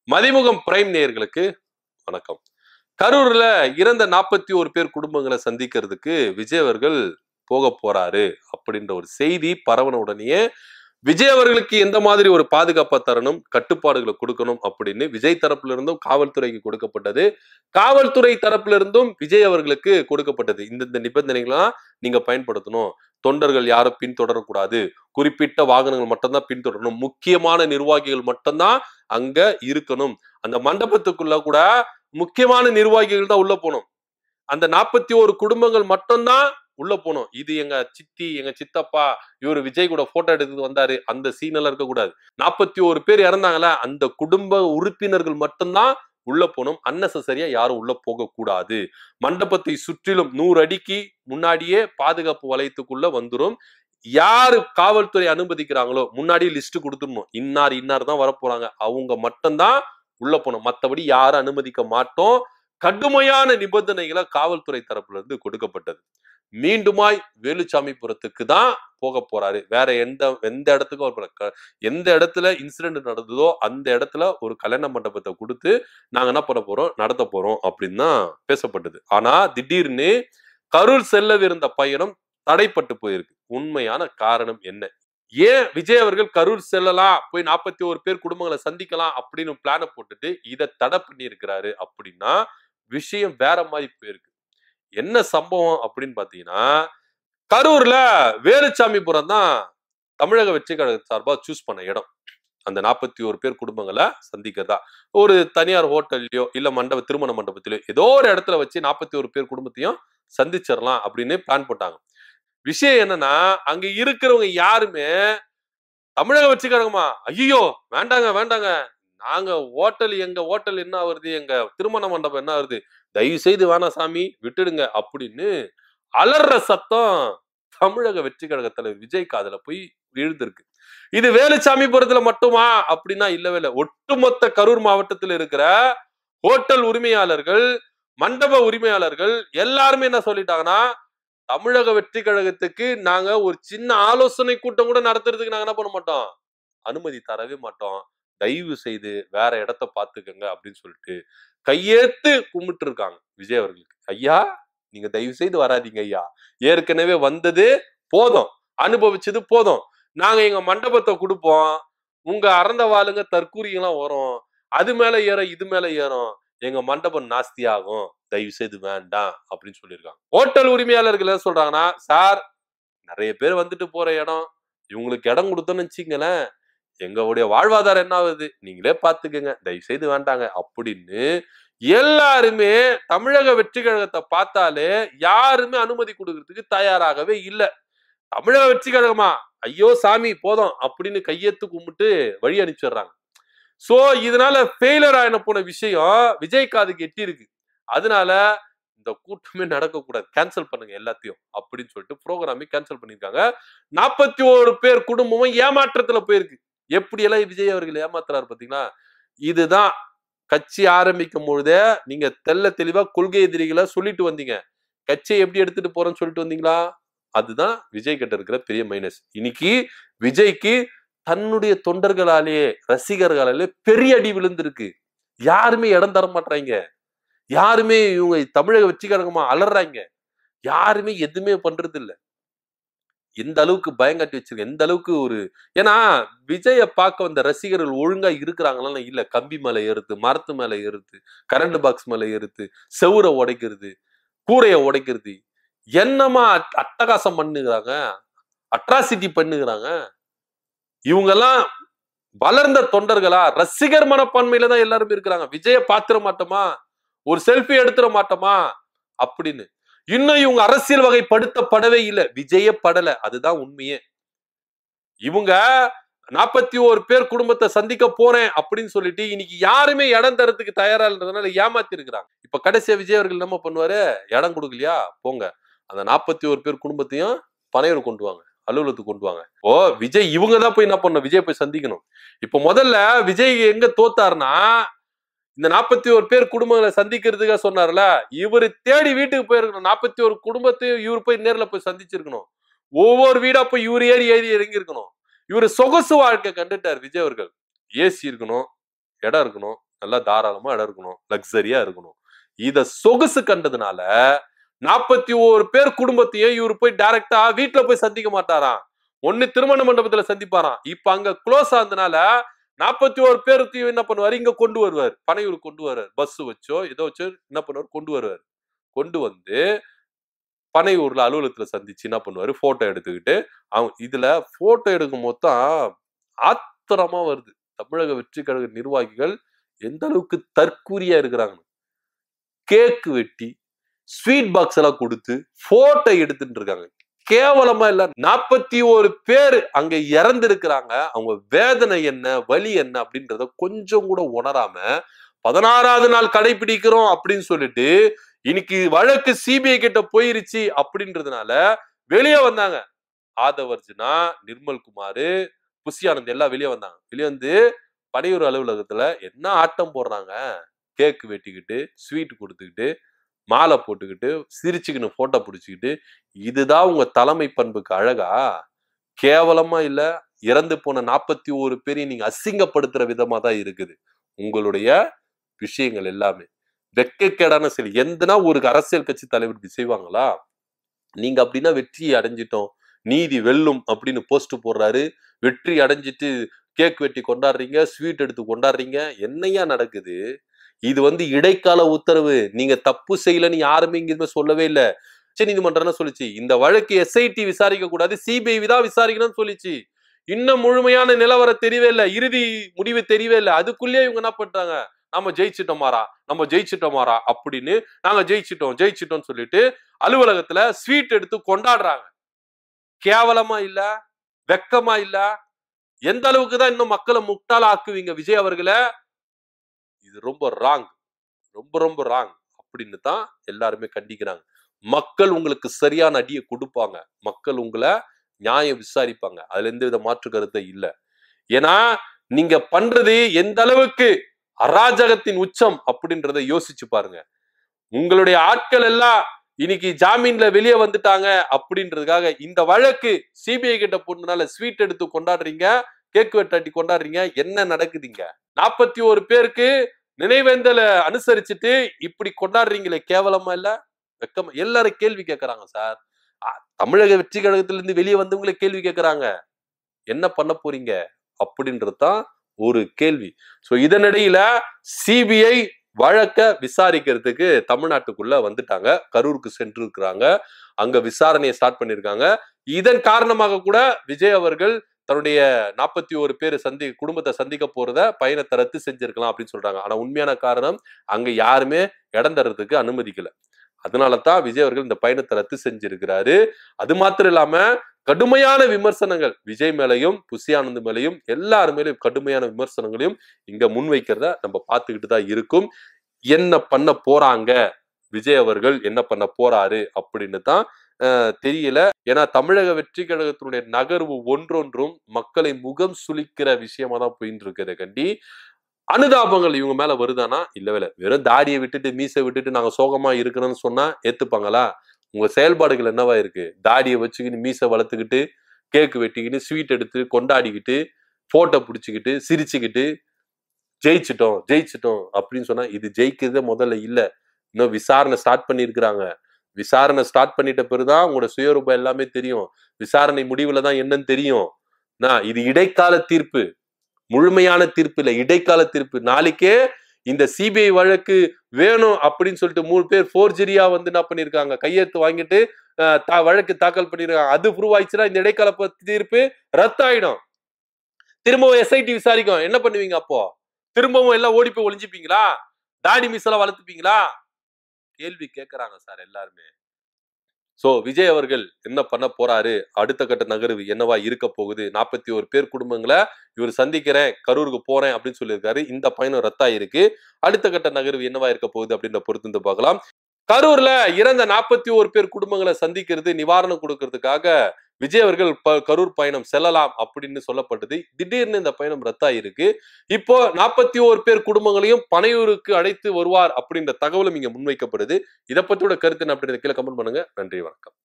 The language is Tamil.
மதிமுகம் பிரைம் நேயர்களுக்கு வணக்கம். கரூர்ல இறந்த 41 பேர் குடும்பங்களை சந்திக்கிறதுக்கு விஜய் அவர்கள் போக போறாரு அப்படின்ற ஒரு செய்தி பரவன உடனே விஜய் அவர்களுக்கு எந்த மாதிரி ஒரு பாதுகாப்பா தரணும், கட்டுப்பாடுகளை கொடுக்கணும் அப்படின்னு விஜய் தரப்புல இருந்தும் காவல்துறைக்கு கொடுக்கப்பட்டது. காவல்துறை தரப்புல இருந்தும் விஜய் அவர்களுக்கு கொடுக்கப்பட்டது. இந்த நிபந்தனைகள்லாம் நீங்க பயன்படுத்தணும். தொண்டர்கள் யாரும் பின்தொடரக்கூடாது. குறிப்பிட்ட வாகனங்கள் மட்டும்தான் பின்தொடரணும். முக்கியமான நிர்வாகிகள் மட்டும்தான் அங்க இருக்கணும். அந்த மண்டபத்துக்குள்ள கூட முக்கியமான நிர்வாகிகள் தான் உள்ள போகணும். அந்த 41 குடும்பங்கள் மட்டும்தான் உள்ள போகணும். இது எங்க சித்தி, எங்க சித்தப்பா, இவரு விஜய் கூட போட்டோ எடுத்து வந்தாரு, அந்த சீன் எல்லாம் இருக்கக்கூடாது. 41 பேர் இறந்தாங்கல்ல, அந்த குடும்ப உறுப்பினர்கள் மட்டும்தான் உள்ள போகணும். அன்னெசரியா யாரும் உள்ள போக கூடாது. மண்டபத்தை சுற்றிலும் 100 அடிக்கு முன்னாடியே பாதுகாப்பு வளையத்துக்குள்ள வந்துரும். யாரு காவல்துறை அனுமதிக்கிறாங்களோ முன்னாடி லிஸ்ட் கொடுத்துடணும். இன்னார் தான் வரப்போறாங்க, அவங்க மட்டும்தான் உள்ள போனோம். மற்றபடி யாரும் அனுமதிக்க மாட்டோம். கடுமையான நிபந்தனைகளை காவல்துறை தரப்புல இருந்து கொடுக்கப்பட்டது. மீண்டுமாய் வேலுச்சாமிபுரத்துக்கு தான் போக போறாரு. வேற எந்த இடத்துக்கும் எந்த இடத்துல இன்சிடென்ட் நடந்ததோ அந்த இடத்துல ஒரு கல்யாண மண்டபத்தை கொடுத்து நாங்க என்ன பண்ண போறோம், நடத்த போறோம் அப்படின்னு தான் பேசப்பட்டது. ஆனா திடீர்னு கரூர் செல்லவிருந்த பயணம் தடைப்பட்டு போயிருக்கு. உண்மையான காரணம் என்ன? ஏன் விஜய் அவர்கள் கரூர் செல்லலாம், போய் 41 பேர் குடும்பங்களை சந்திக்கலாம் அப்படின்னு பிளான போட்டுட்டு இதை தடை பண்ணி இருக்கிறாரு அப்படின்னா விஷயம் வேற மாதிரி போயிருக்கு. என்ன சம்பவம் அப்படின்னு பாத்தீங்கன்னா, கரூர்ல வேலுச்சாமிபுரம் தான் தமிழக வெற்றி கழக சார்பா சூஸ் பண்ண இடம். அந்த 41 பேர் குடும்பங்களை சந்திக்கிறதா ஒரு தனியார் ஹோட்டல்லையோ இல்ல திருமண மண்டபத்திலயோ ஏதோ ஒரு இடத்துல வச்சு 41 பேர் குடும்பத்தையும் சந்திச்சிடலாம் அப்படின்னு பிளான் போட்டாங்க. விஷயம் என்னன்னா, அங்க இருக்கிறவங்க யாருமே தமிழக வெற்றி கழகமா, ஐயோ வேண்டாங்க, நாங்க எங்க ஹோட்டல் என்ன வருது, எங்க திருமண மண்டபம் என்ன வருது, தயவு செய்து வேணாம் சாமி விட்டுடுங்க அப்படின்னு அலற சத்தம் தமிழக வெற்றி கழக தலைவர் விஜய் காதுல போய் விழுந்திருக்கு. இது வேலுச்சாமிபுரத்துல மட்டுமா அப்படின்னா இல்லவே இல்லை. ஒட்டுமொத்த கரூர் மாவட்டத்தில் இருக்கிற ஹோட்டல் உரிமையாளர்கள், மண்டப உரிமையாளர்கள் எல்லாருமே என்ன சொல்லிட்டாங்கன்னா, தமிழக வெற்றி கழகத்துக்கு நாங்க ஒரு சின்ன ஆலோசனை கூட்டம் கூட நடத்துறதுக்கு நாங்க என்ன பண்ண மாட்டோம், அனுமதி தரவே மாட்டோம். தயவு செய்து வேற இடத்த பாத்துக்கங்க அப்படின்னு சொல்லிட்டு கையேத்து கும்பிட்டு இருக்காங்க விஜய் அவர்களுக்கு. ஐயா, நீங்க தயவு செய்து வராதீங்க ஐயா, ஏற்கனவே வந்தது போதும், அனுபவிச்சது போதும். நாங்க எங்க மண்டபத்தை கொடுப்போம், உங்க அறந்த வாளுங்க தற்கூரியெல்லாம் வரும், அது மேல ஏறும் இது மேல ஏறும், எங்க மண்டபம் நாஸ்தி ஆகும், தயவு செய்து வேண்டாம் அப்படின்னு சொல்லியிருக்காங்க. ஹோட்டல் உரிமையாளர்கள் என்ன சொல்றாங்கன்னா, சார் நிறைய பேர் வந்துட்டு போற இடம், இவங்களுக்கு இடம் கொடுத்தோன்னு வச்சுங்களேன், எங்களுடைய வாழ்வாதாரம் என்ன ஆகுது, நீங்களே பாத்துக்கங்க, தயவு செய்து வேண்டாங்க அப்படின்னு எல்லாருமே தமிழக வெற்றி கழகத்தை பார்த்தாலே யாருமே அனுமதி கொடுக்கறதுக்கு தயாராகவே இல்லை. தமிழக வெற்றி கழகமா, ஐயோ சாமி போதும் அப்படின்னு கையெத்து கும்பிட்டு வழி அனுப்பிச்சிடுறாங்க. சோ இதனால ஃபெயிலர் ஆயின போன விஷயம் விஜய் காதுக்கு எட்டி இருக்கு. அதனால இந்த கூட்டமே நடக்கக்கூடாது, கேன்சல் பண்ணுங்க எல்லாத்தையும் அப்படின்னு சொல்லிட்டு ப்ரோக்ராமே கேன்சல் பண்ணிருக்காங்க. 41 பேர் குடும்பமும் ஏமாற்றத்துல போயிருக்கு. எப்படி எல்லாம் விஜய் அவர்கள் ஏமாத்துறாரு பாத்தீங்களா? இதுதான் கட்சி ஆரம்பிக்கும் பொழுதே நீங்க தெல்ல தெளிவா கொள்கை எதிரிகளை சொல்லிட்டு வந்தீங்க. கட்சியை எப்படி எடுத்துட்டு போறேன்னு சொல்லிட்டு வந்தீங்களா? அதுதான் விஜய் கிட்ட இருக்கிற பெரிய மைனஸ். இன்னைக்கு விஜய்க்கு தன்னுடைய தொண்டர்களாலே, ரசிகர்களாலே பெரிய அடி விழுந்திருக்கு. யாருமே இடம் தர மாட்டாங்க. யாருமே இவங்க தமிழக வெற்றி கழகமா அலறாங்க. யாருமே எதுவுமே பண்றது இல்ல. எந்த அளவுக்கு பயங்காட்டி வச்சிருக்க, எந்த அளவுக்கு ஒரு, ஏன்னா விஜய பார்க்க வந்த ரசிகர்கள் ஒழுங்கா இருக்கிறாங்களா இல்ல. கம்பி மேல ஏறுது, மரத்து மேல ஏறுது, கரண்ட் பாக்ஸ் மேல ஏறுது, செவுரை உடைக்கிறது, கூரைய உடைக்கிறது, என்னமா அட்டகாசம் பண்ணுகிறாங்க, அட்ராசிட்டி பண்ணுகிறாங்க. இவங்க எல்லாம் வளர்ந்த தொண்டர்களா? ரசிகர் மனப்பான்மையில தான் எல்லாருமே இருக்கிறாங்க. விஜய பாத்திர மாட்டோமா, ஒரு செல்ஃபி எடுத்துட மாட்டோமா அப்படின்னு. இன்னும் இவங்க அரசியல் வகைப்படுத்தப்படவே இல்லை, விஜய படல, அதுதான் உண்மையே. இவங்க 41 பேர் குடும்பத்தை சந்திக்க போறேன் அப்படின்னு சொல்லிட்டு இன்னைக்கு யாருமே இடம் தரத்துக்கு தயாரா இருந்ததுனால ஏமாத்தி இருக்கிறாங்க. இப்ப கடைசியா விஜய் அவர்கள் என்ன பண்ணுவாரு, இடம் கொடுக்கலையா போங்க, அந்த 41 பேர் குடும்பத்தையும் பனையூர் கொண்டு வாங்க, அலுவலகத்துக்கு கொண்டு வாங்க. ஓ விஜய் இவங்க தான் போய் என்ன பண்ணணும், விஜய் போய் சந்திக்கணும். இப்ப முதல்ல விஜய் எங்க தோத்தாருன்னா, இந்த 41 பேர் குடும்பங்களை சந்திக்கிறதுக்காக சொன்னார்ல, இவரு தேடி வீட்டுக்கு போயிருக்கணும். 41 குடும்பத்தையும் இவரு போய் நேர்ல போய் சந்திச்சிருக்கணும். ஒவ்வொரு வீடா போய் இவரு ஏறி இறங்கி இருக்கணும். இவரு சொகுசு வாழ்க்கை கண்டுட்டார் விஜய் அவர்கள். ஏசி இருக்கணும், இடம் இருக்கணும், நல்லா தாராளமா இடம் இருக்கணும், லக்ஸரியா இருக்கணும். இத சொகுசு கண்டதுனால 41 பேர் குடும்பத்தையும் இவரு போய் டைரக்டா வீட்டுல போய் சந்திக்க மாட்டாராம். ஒண்ணு திருமண மண்டபத்துல சந்திப்பாராம். இப்ப அங்க க்ளோஸ் ஆனதுனால 41 பேருத்தையும் என்ன பண்ணுவாரு, இங்க கொண்டு வருவார். பனையூருக்கு கொண்டு வருவார். பஸ் வச்சோ ஏதோ வச்சோ என்ன பண்ணுவாரு, கொண்டு வருவார். கொண்டு வந்து பனையூர்ல அலுவலகத்துல சந்திச்சு என்ன பண்ணுவாரு, போட்டோ எடுத்துக்கிட்டு இதுல போட்டோ எடுக்கும் மொத்தம் ஆத்திரமா வருது. தமிழக வெற்றி கழக நிர்வாகிகள் எந்த அளவுக்கு தற்கூரியா இருக்கிறாங்க. கேக் வெட்டி ஸ்வீட் பாக்ஸ் எல்லாம் கொடுத்து போட்டோ எடுத்துட்டு இருக்காங்க. கேவலமா இல்ல. 41 பேர் அங்க இறந்து இருக்கிறாங்க. அவங்க வேதனை என்ன, வலி என்ன அப்படின்றத கொஞ்சம் கூட உணராம 16வது நாள் கடைபிடிக்கிறோம் அப்படின்னு சொல்லிட்டு இன்னைக்கு வழக்கு சிபிஐ கிட்ட போயிருச்சு அப்படின்றதுனால வெளியே வந்தாங்க. ஆதவர்ஜுனா, நிர்மல் குமார், புஷி ஆனந்த் எல்லாம் வெளியே வந்தாங்க. வெளியே வந்து பனையூர் அலுவலகத்துல என்ன ஆட்டம் போடுறாங்க. கேக் வெட்டிக்கிட்டு ஸ்வீட் கொடுத்துக்கிட்டு மாலை போட்டுக்கிட்டு சிரிச்சுக்கின்னு போட்டோ பிடிச்சிக்கிட்டு, இதுதான் உங்க தலைமை பண்புக்கு அழகா? கேவலமா இல்ல? இறந்து போன 41 பேரையும் நீங்க அசிங்கப்படுத்துற விதமா தான் இருக்குது உங்களுடைய விஷயங்கள் எல்லாமே. வெட்கக்கேடான செயல். எந்தனா ஒரு அரசியல் கட்சி தலைவர் இப்படி செய்வாங்களா? நீங்க அப்படின்னா வெற்றி அடைஞ்சிட்டோம், நீதி வெல்லும் அப்படின்னு போஸ்ட் போடுறாரு. வெற்றி அடைஞ்சிட்டு கேக் வெட்டி கொண்டாடுறீங்க, ஸ்வீட் எடுத்து கொண்டாடுறீங்க. என்னையா நடக்குது? இது வந்து இடைக்கால உத்தரவு. நீங்க தப்பு செய்யலன்னு யாருமே இங்க சொல்லவே இல்ல. உச்ச நீதிமன்றம் சொல்லிச்சு இந்த வழக்கு எஸ்ஐடி விசாரிக்க கூடாது, சிபிஐ தான் விசாரிக்கணும்னு சொல்லிச்சு. இன்னும் முழுமையான நிலவரம் தெரியவே இல்ல, இறுதி முடிவு தெரியவே இல்ல. அதுக்குள்ளேயே இவங்க என்ன பண்றாங்க, நம்ம ஜெயிச்சிட்டோமாரா, நம்ம ஜெயிச்சிட்டோமாரா அப்படின்னு நாங்க ஜெயிச்சிட்டோம் சொல்லிட்டு அலுவலகத்துல ஸ்வீட் எடுத்து கொண்டாடுறாங்க. கேவலமா இல்ல? வெக்கமா இல்ல? எந்த அளவுக்கு தான் இன்னும் மக்களை முட்டாள ஆக்குவீங்க விஜய் அவர்களை? இது ரொம்ப ராங், ரொம்ப ரொம்ப ராங் அப்படின்னு தான் எல்லாருமே கண்டிக்கிறாங்க. மக்கள் உங்களுக்கு சரியான அடியை கொடுப்பாங்க. மக்கள் உங்களை நியாயம் விசாரிப்பாங்க. அதுல எந்த வித மாற்று கருத்தை இல்ல. ஏன்னா நீங்க பண்றது எந்த அளவுக்கு அராஜகத்தின் உச்சம் அப்படின்றத யோசிச்சு பாருங்க. உங்களுடைய ஆட்கள் எல்லாம் இன்னைக்கு ஜாமீன்ல வெளியே வந்துட்டாங்க அப்படின்றதுக்காக இந்த வழக்கு சிபிஐ கிட்ட போனதுனால ஸ்வீட் எடுத்து கொண்டாடுறீங்க, கேக் வெட்டாட்டி கொண்டாடுறீங்க. என்ன நடக்குதுங்க? 41 பேருக்கு நினைவேந்தல அனுசரிச்சுட்டு இப்படி கொண்டாடுறீங்களே, கேவலமா இல்ல? வெக்கமா? எல்லாரும் கேள்வி கேட்கறாங்க சார். தமிழக வெற்றி கழகத்திலிருந்து வெளியே வந்தவங்களே கேள்வி கேட்கறாங்க. என்ன பண்ண போறீங்க அப்படின்றதுதான் ஒரு கேள்வி. சோ இதனிடையில சிபிஐ வழக்க விசாரிக்கிறதுக்கு தமிழ்நாட்டுக்குள்ள வந்துட்டாங்க. கரூருக்கு சென்று இருக்கிறாங்க. அங்க விசாரணையை ஸ்டார்ட் பண்ணிருக்காங்க. இதன் காரணமாக கூட விஜய் அவர்கள் தன்னுடைய 41 பேர் குடும்பத்தை சந்திக்க போறத பயணத்தை ரத்து செஞ்சிருக்கலாம் அப்படின்னு சொல்றாங்க. ஆனா உண்மையான காரணம் அங்க யாருமே இடம் தர்றதுக்கு அனுமதிக்கல. அதனாலதான் விஜய் அவர்கள் இந்த பயணத்தை ரத்து செஞ்சிருக்கிறாரு. அது மாத்திரம் இல்லாம கடுமையான விமர்சனங்கள் விஜய் மேலையும் புஷி ஆனந்த் மேலையும் எல்லாரு மேலும் கடுமையான விமர்சனங்களையும் இங்க முன்வைக்கிறத நம்ம பார்த்துக்கிட்டு தான் இருக்கும். என்ன பண்ண போறாங்க விஜய் அவர்கள், என்ன பண்ண போறாரு அப்படின்னு தான் தெரியல. ஏன்னா தமிழக வெற்றி கழகத்தினுடைய நகர்வு ஒன்றொன்றும் மக்களை முகம் சுளிக்கிற விஷயமா தான் போயிட்டு இருக்கிறத கண்டி அனுதாபங்கள் இவங்க மேல வருதானா? இல்லவே இல்ல. வெறும் தாடியை விட்டுட்டு மீசை விட்டுட்டு நாங்க சோகமா இருக்கிறோம்னு சொன்னா ஏத்துப்பாங்களா? உங்க செயல்பாடுகள் என்னவா இருக்கு? தாடியை வச்சுக்கிட்டு மீசை வளர்த்துக்கிட்டு கேக்கு வெட்டிக்கிட்டு ஸ்வீட் எடுத்து கொண்டாடிக்கிட்டு போட்டோ பிடிச்சிக்கிட்டு சிரிச்சுக்கிட்டு ஜெயிச்சிட்டோம் அப்படின்னு சொன்னா இது ஜெயிக்கிறதே முதல்ல இல்ல. இன்னும் விசாரணை ஸ்டார்ட் பண்ணிருக்கிறாங்க. விசாரணை ஸ்டார்ட் பண்ணிட்ட பிறகுதான் உங்களோட சுயரூபம் எல்லாமே தெரியும். விசாரணை முடிவுல தான் என்னன்னு தெரியும். இது இடைக்கால தீர்ப்பு, முழுமையான தீர்ப்பு இல்ல, இடைக்கால தீர்ப்பு. நாளைக்கே இந்த சிபிஐ வழக்கு வேணும் அப்படின்னு சொல்லிட்டு 3 பேர் போர்ஜரியா வந்து என்ன பண்ணிருக்காங்க, கையெழுத்து வாங்கிட்டு வழக்கு தாக்கல் பண்ணிருக்காங்க. அது ப்ரூவ் ஆயிடுச்சுன்னா இந்த இடைக்கால தீர்ப்பு ரத்தாயிடும். திரும்பவும் எஸ்ஐடி விசாரிக்கும். என்ன பண்ணுவீங்க அப்போ? திரும்பவும் எல்லாம் ஓடி போய் ஒளிஞ்சுப்பீங்களா? தாடி மீசெல்லாம் வளர்த்துப்பீங்களா? கேள்வி கேட்கறாங்க சார் எல்லாருமே. சோ விஜய் அவர்கள் என்ன பண்ண போறாரு, அடுத்த கட்ட நகர்வு என்னவா இருக்க போகுது? 41 பேர் குடும்பங்களை இவர் சந்திக்கிறேன், கரூருக்கு போறேன் அப்படின்னு சொல்லியிருக்காரு. இந்த பயணம் ரத்தாயிருக்கு. அடுத்த கட்ட நகர்வு என்னவா இருக்க போகுது அப்படின்ற பொறுத்து பார்க்கலாம். கரூர்ல இறந்த 41 பேர் குடும்பங்களை சந்திக்கிறது, நிவாரணம் கொடுக்கறதுக்காக விஜய் அவர்கள் கரூர் பயணம் செல்லலாம் அப்படின்னு சொல்லப்பட்டது. திடீர்னு இந்த பயணம் ரத்தாயிருக்கு. இப்போ 41 பேர் குடும்பங்களையும் பனையூருக்கு அழைத்து வருவார் அப்படின்ற தகவலும் இங்க முன்வைக்கப்படுது. இதை பற்றியோட கருத்து என்ன அப்படின்றத கீழே கமெண்ட் பண்ணுங்க. நன்றி, வணக்கம்.